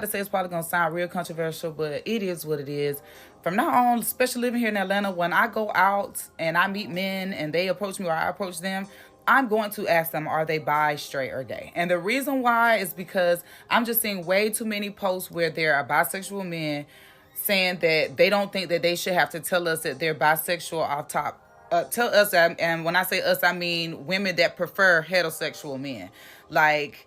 to say it's probably going to sound real controversial, but it is what it is. From now on, especially living here in Atlanta, when I go out and I meet men and they approach me or I approach them, I'm going to ask them, are they bi, straight, or gay? And the reason why is because I'm just seeing way too many posts where there are bisexual men saying that they don't think that they should have to tell us that they're bisexual off top. Tell us, and when I say us, I mean women that prefer heterosexual men. Like,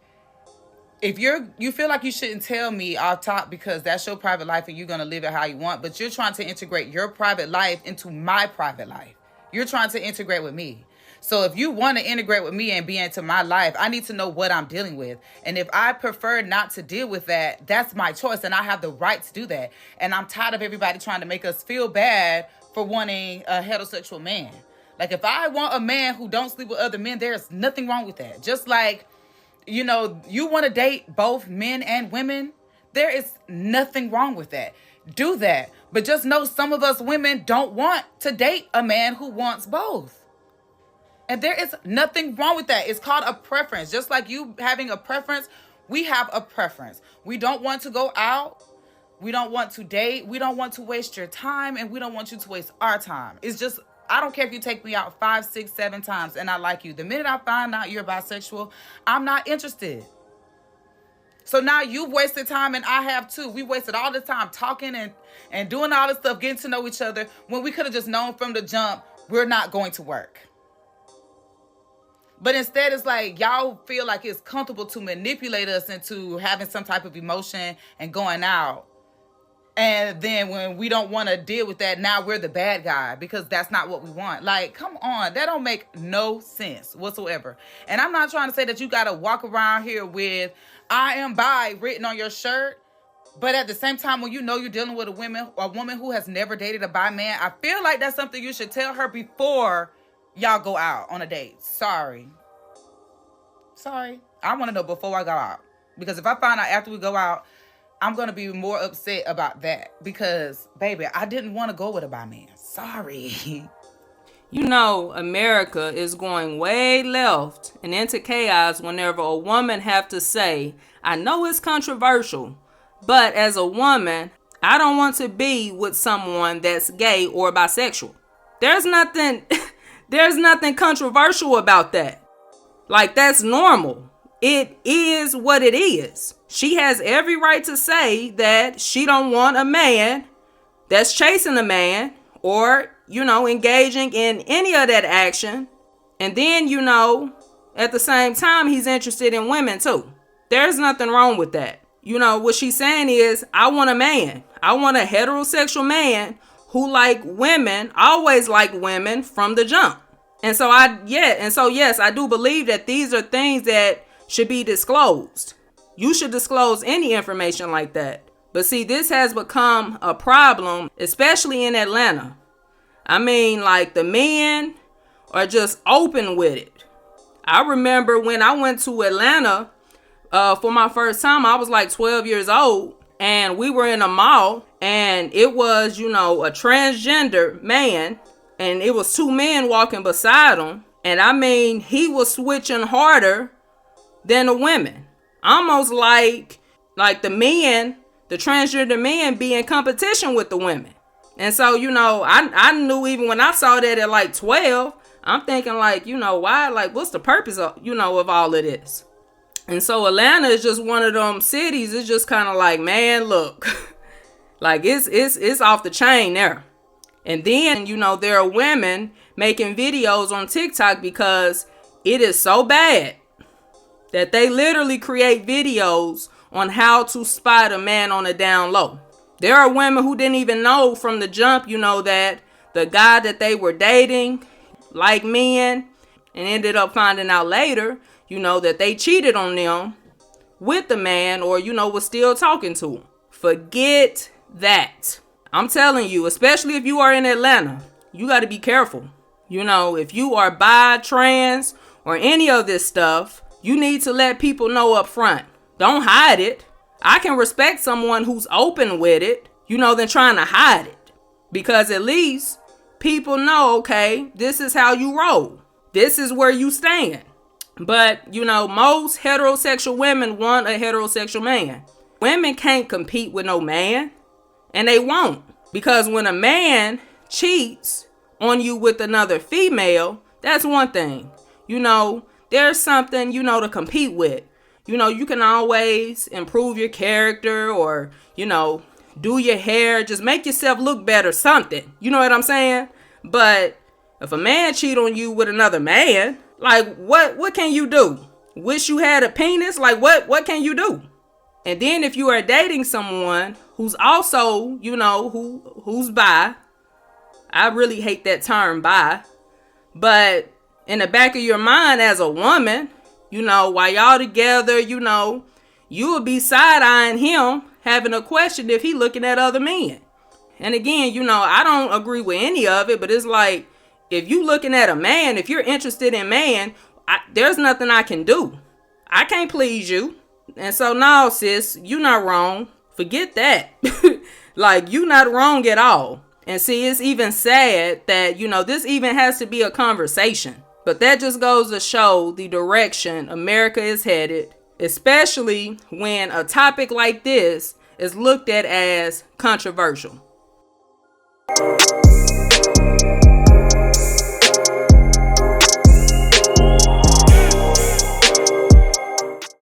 if you feel like you shouldn't tell me off top because that's your private life and you're going to live it how you want, but you're trying to integrate your private life into my private life. You're trying to integrate with me. So if you want to integrate with me and be into my life, I need to know what I'm dealing with. And if I prefer not to deal with that, that's my choice and I have the right to do that. And I'm tired of everybody trying to make us feel bad for wanting a heterosexual man. Like, if I want a man who don't sleep with other men, there's nothing wrong with that. Just like, you want to date both men and women, there is nothing wrong with that. Do that. But just know some of us women don't want to date a man who wants both. And there is nothing wrong with that. It's called a preference. Just like you having a preference, we have a preference. We don't want to go out. We don't want to date. We don't want to waste your time. And we don't want you to waste our time. It's just, I don't care if you take me out 5, 6, 7 times and I like you. The minute I find out you're bisexual, I'm not interested. So now you've wasted time and I have too. We wasted all this time talking and doing all this stuff, getting to know each other, when we could have just known from the jump, we're not going to work. But instead, it's like y'all feel like it's comfortable to manipulate us into having some type of emotion and going out. And then when we don't want to deal with that, now we're the bad guy because that's not what we want. Like, come on. That don't make no sense whatsoever. And I'm not trying to say that you got to walk around here with I am bi written on your shirt. But at the same time, when you know you're dealing with a woman who has never dated a bi man, I feel like that's something you should tell her before y'all go out on a date. Sorry. I want to know before I go out. Because if I find out after we go out, I'm going to be more upset about that. Because, baby, I didn't want to go with a bi man. Sorry. America is going way left and into chaos whenever a woman have to say, I know it's controversial, but as a woman, I don't want to be with someone that's gay or bisexual. There's nothing controversial about that. Like, that's normal. It is what it is. She has every right to say that she don't want a man that's chasing a man or, engaging in any of that action. And then, at the same time, he's interested in women too. There's nothing wrong with that. What she's saying is, I want a man. I want a heterosexual man who like women, always like women from the jump. And so yes, I do believe that these are things that should be disclosed. You should disclose any information like that. But see, this has become a problem, especially in Atlanta. I mean, like, the men are just open with it. I remember when I went to Atlanta for my first time, I was like 12 years old, and we were in a mall, and it was, a transgender man, and it was 2 men walking beside him. And I mean, he was switching harder than the women. Almost like the men, the transgender men, be in competition with the women. And so, I knew even when I saw that at like 12, I'm thinking like, why? Like, what's the purpose of, of all of this? And so Atlanta is just one of them cities. It's just kind of like, man, look, like it's off the chain there. And then, there are women making videos on TikTok because it is so bad that they literally create videos on how to spot a man on a down low. There are women who didn't even know from the jump, that the guy that they were dating liked men, and ended up finding out later, that they cheated on them with the man, or, was still talking to him. Forget that. I'm telling you, especially if you are in Atlanta, you got to be careful. If you are bi, trans, or any of this stuff, you need to let people know up front. Don't hide it. I can respect someone who's open with it, than trying to hide it. Because at least people know, okay, this is how you roll. This is where you stand. But, most heterosexual women want a heterosexual man. Women can't compete with no man, and they won't. Because when a man cheats on you with another female, that's one thing. There's something, to compete with. You can always improve your character or, do your hair, just make yourself look better, something. You know what I'm saying? But if a man cheat on you with another man, like what can you do? Wish you had a penis? Like what can you do? And then if you are dating someone who's also, who's bi, I really hate that term bi, but in the back of your mind as a woman, while y'all together, you will be side-eyeing him, having a question if he looking at other men. And again, I don't agree with any of it, but it's like, if you looking at a man, if you're interested in man, there's nothing I can do. I can't please you. And so, no, sis, you not wrong. Forget that. Like, you not wrong at all. And see, it's even sad that, this even has to be a conversation. But that just goes to show the direction America is headed, especially when a topic like this is looked at as controversial.